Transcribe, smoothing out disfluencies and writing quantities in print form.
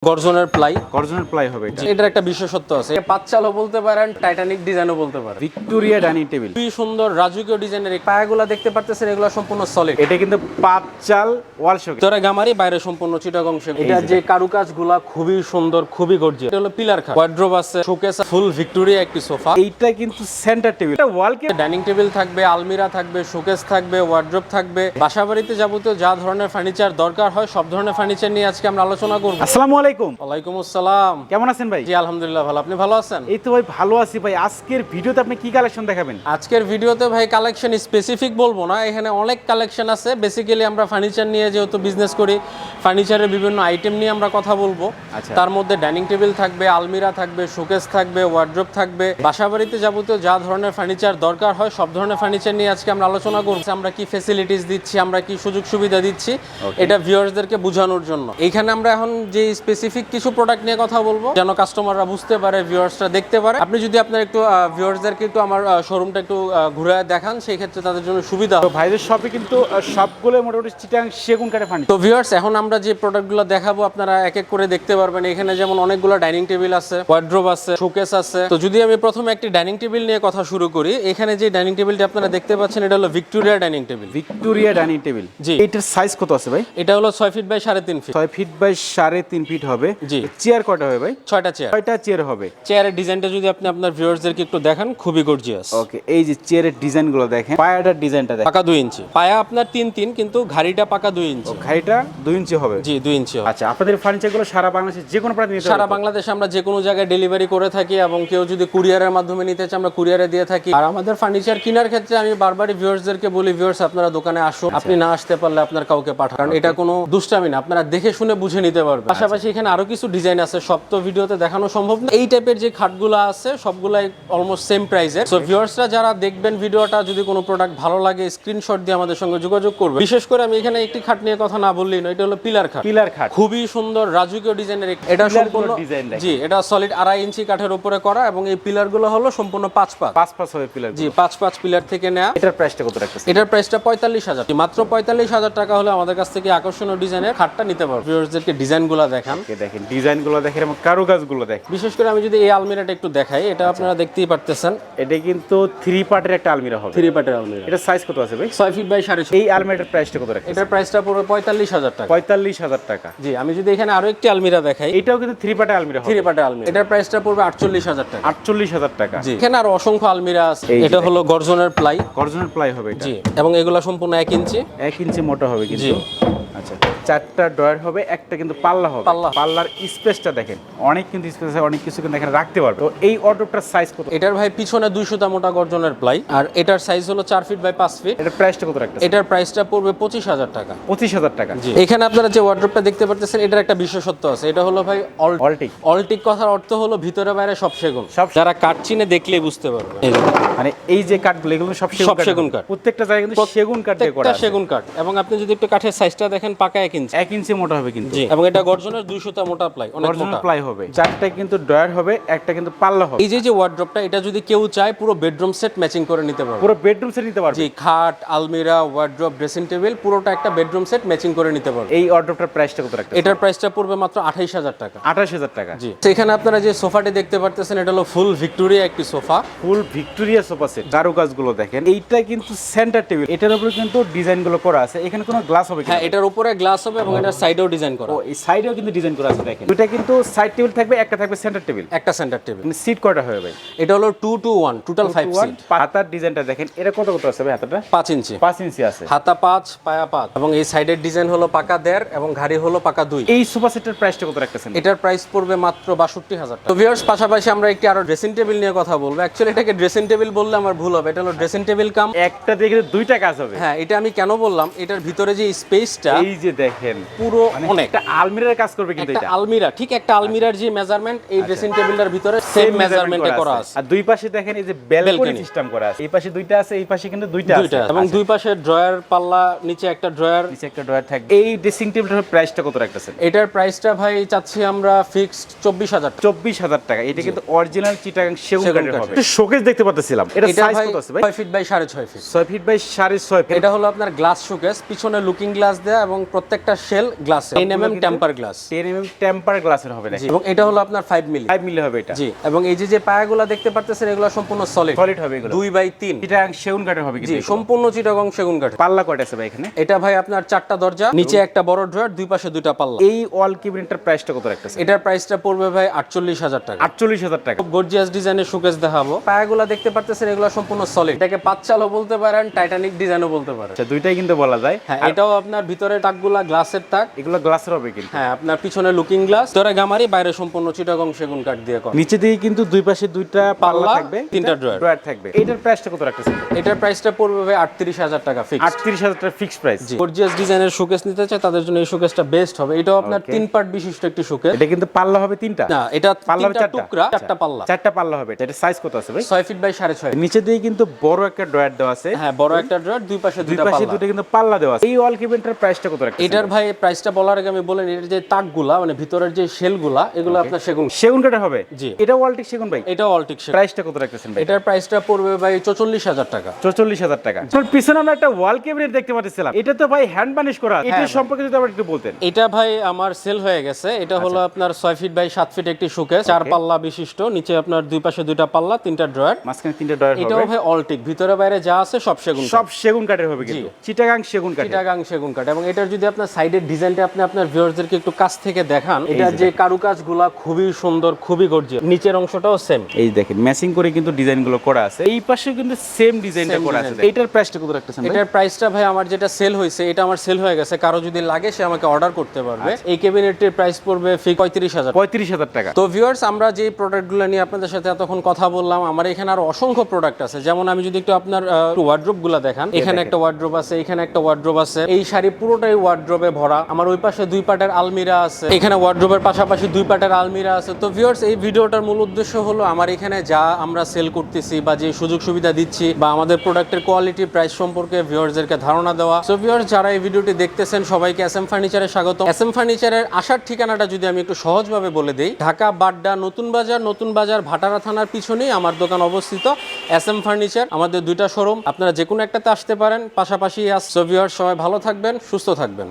গর্জনের ply হবে এটার একটা বিশেষত্ব আছে। পাঁচ চালও বলতে পারেন, টাইটানিক ডিজাইনও বলতে পারেন। ভিক্টোরিয়া ডাইনিং টেবিল, খুবই সুন্দর রাজকীয় ডিজাইনের। এই পায়াগুলো দেখতে পারতেছেন, এগুলো সম্পূর্ণ সলিড। এটা কিন্তু পাঁচ চাল ওয়াল শোকেস, ভিতরে গামারি, বাইরে সম্পূর্ণ চিটাগং সেগুন। এটা যে কারুকাজগুলা খুবই সুন্দর, খুবই গর্জিয়াস। এটা হলো পিলার খাট, ওয়ার্ড্রোব আছে, শোকেস, ফুল ভিক্টোরিয়া একটি সোফা। এইটা কিন্তু সেন্টার টেবিল, এটা ওয়াল কে ডাইনিং টেবিল থাকবে, আলমিরা থাকবে, শোকেস থাকবে, ওয়ার্ড্রোব থাকবে। বাসাবাড়িতে যাবতীয় যা ধরনের ফার্নিচার দরকার হয় সব ধরনের ফার্নিচার নিয়ে আজকে আমরা আলোচনা করব। আসসালামু আলাইকুম। ওয়ালাইকুম আসসালাম। কেমন আছেন ভাই? জি আলহামদুলিল্লাহ ভালো। আপনি ভালো আছেন? এই তো ভাই ভালো আছি ভাই। আজকের ভিডিওতে আপনি কি কালেকশন দেখাবেন? আজকের ভিডিওতে ভাই কালেকশন স্পেসিফিক বলবো না, এখানে অনেক কালেকশন আছে। বেসিক্যালি আমরা ফার্নিচার নিয়ে যেহেতু বিজনেস করি, ফার্নিচারের বিভিন্ন আইটেম নিয়ে আমরা কথা বলবো। আচ্ছা। তার মধ্যে ডাইনিং টেবিল থাকবে, আলমিরা থাকবে, শোকেস থাকবে, ওয়ার্ড্রোব থাকবে। বাসাবাড়িতে যাবতীয় যা ধরনের ফার্নিচার দরকার হয় সব ধরনের ফার্নিচার নিয়ে আজকে আমরা আলোচনা করব। আমরা কি ফ্যাসিলিটিস দিচ্ছি, আমরা কি সুযোগ সুবিধা দিচ্ছি, এটা ভিউয়ার্সদেরকে বোঝানোর জন্য। এইখানে আমরা এখন যে স্পেসিফিক কিছু প্রোডাক্ট নিয়ে কথা বলবো, যেন কাস্টমাররা বুঝতে পারে, ভিউয়ার্সরা দেখতে পারে। আপনি যদি আপনার একটু ভিউয়ার্সদেরকে একটু আমার শোরুমটা একটু ঘুরে দেখান, সেই ক্ষেত্রে তাদের জন্য সুবিধা হবে। তো ভাইদের শপে কিন্তু সবগুলো মোটামুটি চিটাং সেগুন কাঠের ফার্নিচার। তো ভিউয়ার্স এখন আমরা যে প্রোডাক্টগুলো দেখাবো আপনারা এক এক করে দেখতে পারবেন। এখানে যেমন অনেকগুলো ডাইনিং টেবিল আছে, ওয়ার্ড্রোব আছে, শোকেস আছে। তো যদি আমি প্রথমে একটি ডাইনিং টেবিল নিয়ে কথা শুরু করি, এখানে যে ডাইনিং টেবিলটা আপনারা দেখতে পাচ্ছেন, এটা হলো Victoria dining table. Victoria dining table, জি। এটার সাইজ কত আছে ভাই? এটা হলো 6 feet by 3.5 feet. 6 feet by 3.5 feet হবে। জি। চেয়ার কয়টা হবে ভাই? 6টা চেয়ার। 6টা চেয়ার হবে। চেয়ারের ডিজাইনটা যদি আপনি আপনার ভিউয়ার্সদেরকে একটু দেখান, খুবই গর্জিয়াস। ওকে, এই যে চেয়ারের ডিজাইনগুলো দেখেন, পায়াটার ডিজাইনটা দেখেন, পাকা 2 ইঞ্চি পায়া আপনার 3 কিন্তু ঘাড়িটা পাকা 2 ইঞ্চি। ঘাড়িটা 2 ইঞ্চি হবে। জি 2 ইঞ্চি হবে। আচ্ছা, আপনাদের ফার্নিচারগুলো সারা বাংলাদেশে যে কোনো প্রান্তে নিতে সারা পারবেন? বাংলাদেশে আমরা যে কোনো জায়গায় ডেলিভারি করে থাকি, এবং কেউ যদি কুরিয়ারের মাধ্যমে নিতে চায় আমরা কুরিয়ারে দিয়ে থাকি। আর আমাদের ফার্নিচার কেনার ক্ষেত্রে আমি বারবারই ভিউয়ার্সদেরকে বলি, ভিউয়ার্স আপনারা দোকানে আসুন, আপনি না আসতে পারলে আপনার কাউকে পাঠান, কারণ এটা কোনো দুষ্টামি না, আপনারা দেখে শুনে বুঝে নিতে পারবেন। পাশাপাশি এখানে আরো কিছু ডিজাইন আছে, সব তো ভিডিওতে দেখানো সম্ভব না। এই টাইপের যে খাটগুলো আছে সবগুলাই অলমোস্ট সেম প্রাইসের। সো ভিউয়ার্সরা যারা দেখবেন ভিডিওটা, যদি কোনো প্রোডাক্ট ভালো লাগে স্ক্রিনশট দিয়ে আমাদের সঙ্গে যোগাযোগ করবে। বিশেষ করে আমি এখানে একটি খাট নিয়ে কথা না বললেই নয়, এটা হলো পিলার খাট। পিলার খাট খুবই সুন্দর রাজকীয় ডিজাইনের। এটা সম্পূর্ণ জি, এটা সলিড 2.5 ইঞ্চি কাঠের উপরে করা, এবং এই পিলারগুলো হলো সম্পূর্ণ 5 পাঁচ হবে পিলার। জি 5 পিলার থেকে নেওয়া। এটার প্রাইসটা কত রাখতেছেন? এটার প্রাইসটা 45,000, মাত্র 45,000 টাকা হলে আমাদের কাছ থেকে আকর্ষণীয় ডিজাইনের খাটটা নিতে পারবেন। ভিউয়ার্সদেরকে ডিজাইনগুলো দেখান, দেখেন ডিজাইনগুলো দেখেন এবং কারুকাজগুলো দেখেন। বিশেষ করে আমি যদি এই আলমিরাটা একটু দেখাই, এটা আপনারা দেখতেই পারতেছেন, এটা কিন্তু 3 পার্টের একটা আলমিরা হবে। 3 পার্টের আলমিরা। এটা সাইজ কত আছে ভাই? 6 ফিট বাই 6.5। এই আলমিরাটার প্রাইসটা কত রাখতেছেন? এটার প্রাইসটা পড়বে 45,000 টাকা। 45,000 টাকা। জি, আমি যদি এখানে আরো একটি আলমিরা দেখাই, এটাও কিন্তু 3 পার্টের আলমিরা হবে। 3 পার্টের আলমিরা। এটার প্রাইসটা পড়বে 48,000 টাকা। 48,000 টাকা। জি, এখানে আরো অসংখ্য আলমিরা আছে। এই যে এটা হলো গর্জনের প্লাই হবে এটা। জি, এবং এগুলা সম্পূর্ণ 1 ইঞ্চি। 1 ইঞ্চি মোটা হবে কিন্তু। জি। আচ্ছা, 4টা ড্রয়ার হবে, একটা কিন্তু পাল্লা হবে। পাল্লার স্পেসটা দেখেন, অনেক কিন্তু স্পেস আছে, অনেক কিছু কিন্তু এখানে রাখতে পারবে। তো এই অর্ডারটার সাইজ কত? এটার ভাই পিছনে 200 মোটা গর্জনের প্লাই, আর এটার সাইজ হলো 4 ফিট বাই 5 ফিট। এটার প্রাইসটা কত রাখতেছেন? এটার প্রাইসটা পড়বে 25,000 টাকা। 25,000 টাকা। জি, এখানে আপনারা যে ওয়ার্ড্রোবটা দেখতে পারতেছেন, এটার একটা বিশেষত্ব আছে। এটা হলো ভাই অলটিক। অলটিক কথার অর্থ হলো ভিতরে বাইরে সব সেগুন। যারা কাঠ চিনে দেখলেই বুঝতে পারবে। মানে এই যে কাঠগুলো, এগুলো সব সেগুন কাঠ। প্রত্যেকটা জায়গায় কিন্তু সেগুন কাঠ দিয়ে করা আছে। সেগুন কাঠ, এবং আপনি যদি একটু কাঠের সাইজটা দেখেন, পাকা 1 ইঞ্চি। 1 ইঞ্চি মোটা হবে কিন্তু। জি, এবং এটা গর্জনের 200 মোটা প্লাই, অনেক মোটা প্লাই হবে। 4টা কিন্তু ড্রয়ার হবে, একটা কিন্তু পাল্লা হবে। এই যে ওয়ার্ড্রোবটা, এটা যদি কেউ চায় পুরো বেডরুম সেট ম্যাচিং করে নিতে পারবে। পুরো বেডরুম সেট নিতে পারবে। জি, খাট, আলমিরা, ওয়ার্ড্রোব, ড্রেসিং টেবিল, পুরোটা একটা বেডরুম সেট ম্যাচিং করে নিতে পারবে। এই অর্ডারটার প্রাইসটা কত রাখতেছেন? এটার প্রাইসটা পড়বে মাত্র 28,000 টাকা। 28,000 টাকা। জি, সেখানে আপনারা যে সোফাটি দেখতে পারতেছেন, এটা হলো ফুল ভিক্টোরিয়া একটি sofa. Full Victoria sofa set. কারুকাজগুলো দেখেন, এইটা কিন্তু সেন্টার টেবিল, এটার উপরে কিন্তু ডিজাইনগুলো করা আছে। এখানে কোনো গ্লাস হবে কিনা? হ্যাঁ, এটার উপরে গ্লাস হবে, এবং এটার সাইডেও ডিজাইন করা। ও, এই সাইডেও কিন্তু ডিজাইন করা আছে দেখেন। দুটো কিন্তু সাইড টেবিল থাকবে, একটা থাকবে সেন্টার টেবিল। একটা সেন্টার টেবিল। মানে সিট কয়টা হবে ভাই? এটা হলো 2 to 1, টোটাল 5 সিট। হাতার ডিজাইনটা দেখেন, এটা কত আছে ভাই? হাতাটা 5 ইঞ্চি। 5 ইঞ্চি আছে। হাতা 5, পায়া 5, এবং এই সাইডের ডিজাইন হলো পাকা 1.5, এবং ঘাড়ি হলো পাকা 2। এই সোফা সেটের প্রাইসটা কত রাখতেছেন? এটার প্রাইস পড়বে মাত্র 62,000 টাকা। তো ভিউয়ার্স, পাশাপাশি আমরা একটি আরো ড্রেসিং টেবিল নিয়ে কথা বলবো। অ্যাকচুয়ালি এটাকে ড্রেসিং টেবিল বললে আমার ভুল হবে, এটা হলো ড্রেসিং টেবিল কাম। একটা দিয়ে কিন্তু দুইটা কাজ হবে। হ্যাঁ, এটা আমি কেন বললাম, এটার ভিতরে যে স্পেসটা, এই যে দেখেন, পুরো অনেক একটা আলমিরার কাজ করবে কিন্তু একটা এটা। আলমিরা, ঠিক একটা আলমিরার যে মেজারমেন্ট, এই ড্রেসিং টেবিলটার ভিতরে সেম মেজারমেন্টে করা আছে। আর দুই পাশে দেখেন এই যে ব্যালকনি সিস্টেম করা আছে। এই পাশে দুইটা আছে, এই পাশে কিন্তু দুইটা আছে, এবং দুই পাশে ড্রয়ার, পাল্লা, নিচে একটা ড্রয়ার, নিচে একটা ড্রয়ার থাকবে। এই ড্রেসিং টেবিলটার প্রাইসটা কত রাখতেছেন? এটার প্রাইসটা ভাই চাচ্ছি আমরা ফিক্সড 24,000 টাকা। 24,000 টাকা। এটা কিন্তু অরিজিনাল চিটাগাং সেগুন কাঠের হবে। একটা শোকেস দেখতে পাচ্ছিলাম, এটা সাইজ কত আছে ভাই? 6 feet by 6.5 feet. 6 feet by 6.5 feet. এটা হলো আপনার গ্লাস শোকেস, পিছনে লুকিং গ্লাস দেয়া, এবং প্রত্যেক প্রত্যেকটা shell glass 10 mm temper glass 10 mm temper গ্লাসের হবে দেখেন এবং এটা হলো আপনার 5 মিলি 5 মিলি হবে এটা জি এবং এই যে পায়াগুলো দেখতে পারতেছেন এগুলো সম্পূর্ণ সলিড সলিড হবে এগুলো 2/3 চিটাগাং সেগুন কাঠের হবে জি সম্পূর্ণ চিটাগং সেগুন কাঠ পাল্লা কয়টা আছে ভাই এখানে এটা ভাই আপনার 4টা দরজা নিচে একটা বড় ড্রয়ার দুই পাশে দুইটা পাল্লা এই ওয়াল ক্যাবিনেটের প্রাইসটা কত রাখতেছে এটার প্রাইসটা পড়বে ভাই 48000 টাকা 48000 টাকা খুব গর্জিয়াস ডিজাইনের শোকেস দেখাবো পায়াগুলো দেখতে পারতেছেন এগুলো সম্পূর্ণ সলিড এটাকে পাঁচচালও বলতে পারেন টাইটানিক ডিজাইনও বলতে পারেন আচ্ছা দুইটাই কিন্তু বলা যায় হ্যাঁ এটাও আপনার ভিতরে তাকগুলা গ্লাসের তাক এগুলো গ্লাসের হবে কিন্তু হ্যাঁ আপনার পিছনে লুকিং গ্লাস তোরা গামারি বাইরে সম্পূর্ণ চিটাগং সেগুন কাঠ দিয়ে করা নিচে দিয়ে কিন্তু দুই পাশে দুইটা পাল্লা পাল্লা, থাকবে তিনটা ড্রয়ার থাকবে এটার প্রাইসটা কত রাখতেছেন এটার প্রাইসটা পড়বে ভাই 38000 টাকা ফিক্স 38000 টাকা ফিক্স প্রাইস জি গর্জিয়াস ডিজাইনের শোকেস নিতে চায় তাদের জন্য এই শোকেসটা বেস্ট হবে এটাও আপনার 3 পার্ট বিশিষ্ট একটি শোকেস এটা কিন্তু পাল্লা হবে তিনটা না এটা পাল্লা হবে তিনটা চারটা টুকরা চারটা পাল্লা চারটা পাল্লা হবে এটা সাইজ কত আছে ভাই 6 ফিট বাই 6.5 নিচে দিয়ে কিন্তু বড় একটা ড্রয়ার দেওয়া আছে হ্যাঁ বড় একটা ড্রয়ার দুই পাশে দুই দুইটা পাশে পাল্লা দুটো কিন্তু পাল্লা দেওয়া আছে এই ওয়াল ক্যাবিনেটের প্রাইসটা কত রাখতেছেন এটার ভাই প্রাইসটা বলার আগে আমি বলেন এর যে তাকগুলা মানে ভিতরের যে শেলগুলা এগুলো আপনার সেগুন সেগুন কাঠের হবে জি এটা ওয়ালটিক সেগুন ভাই এটা অলটিক সেগুন প্রাইসটা কত রাখতেছেন ভাই এটার প্রাইসটা পড়বে ভাই 44000 টাকা 44000 টাকা তোর পিছনে আমরা একটা ওয়াল ক্যাবিনেট দেখতে পাচ্ছিলাম এটা তো ভাই হ্যান্ড বানিশ করা এটা সম্পর্কে যদি আপনি একটু বলতেন এটা ভাই আমার সেল হয়ে গেছে এটা হলো আপনার 6 ফিট বাই 7 ফিট একটি শোকেস চার পাল্লা বিশিষ্ট নিচে আপনার দুই পাশে দুইটা পাল্লা তিনটা ড্রয়ার মাঝখানে তিনটা ড্রয়ার হবে এটাও ভাই অলটিক ভিতরে বাইরে যা আছে সব সেগুন সব সেগুন কাঠের হবে কিন্তু চিটাগাং সেগুন কাঠ চিটাগাং সেগুন কাঠ এবং এটার যদি আপনার সাইডের ডিজাইনটা আপনি আপনার ভিউয়ারদেরকে একটু কাছ থেকে দেখান এটা যে কারুকাজগুলা খুবই সুন্দর খুবই গর্জিয়াস নিচের অংশটাও সেম এই দেখেন ম্যাচিং করে কিন্তু ডিজাইনগুলো করা আছে এই পাশেও কিন্তু সেম ডিজাইনটা করা আছে এটার প্রাইসটা কত রাখতেছেন এটার প্রাইসটা ভাই আমার যেটা সেল হয়েছে এটা আমার সেল হয়ে গেছে কারো যদি লাগে সে আমাকে অর্ডার করতে পারবে এই ক্যাবিনেটের প্রাইস পড়বে 35000 টাকা তো ভিউয়ার্স আমরা যে প্রোডাক্টগুলো নিয়ে আপনাদের সাথে এতক্ষণ কথা বললাম আমার এখানে আরো অসংখ্য প্রোডাক্ট আছে যেমন আমি যদি একটু আপনার ওয়ার্ড্রোবগুলো দেখান এখানে একটা ওয়ার্ড্রোব আছে এখানে একটা ওয়ার্ড্রোব আছে এই শাড়ি পুরোটাই ওয়ার্ড্রোবে ভরা আমার ওই পাশে দুই পাটের আলমিরা আছে এখানে ওয়ার্ড্রোবের পাশাপাশি দুই পাটের আলমিরা আছে তো ভিউয়ার্স এই ভিডিওটার মূল উদ্দেশ্য হলো আমার এখানে যা আমরা সেল করতেছি বা যে সুযোগ সুবিধা দিচ্ছি বা আমাদের প্রোডাক্টের কোয়ালিটি প্রাইস সম্পর্কে ভিউয়ার্সদেরকে ধারণা দেওয়া সো ভিউয়ার্স যারা এই ভিডিওটি দেখতেছেন সবাইকে এসএম ফার্নিচারে স্বাগত এসএম ফার্নিচারের আসার ঠিকানাটা যদি আমি একটু সহজভাবে বলে দেই ঢাকা বাড্ডা নতুন বাজার ভাটারা থানার পিছনেই আমার দোকান অবস্থিত এসএম ফার্নিচার আমাদের দুইটা শোরুম আপনারা যে কোনো একটাতে আসতে পারেন পাশাপাশি সো ভিউয়ার্স সবাই ভালো থাকবেন সুস্থ থাকবেন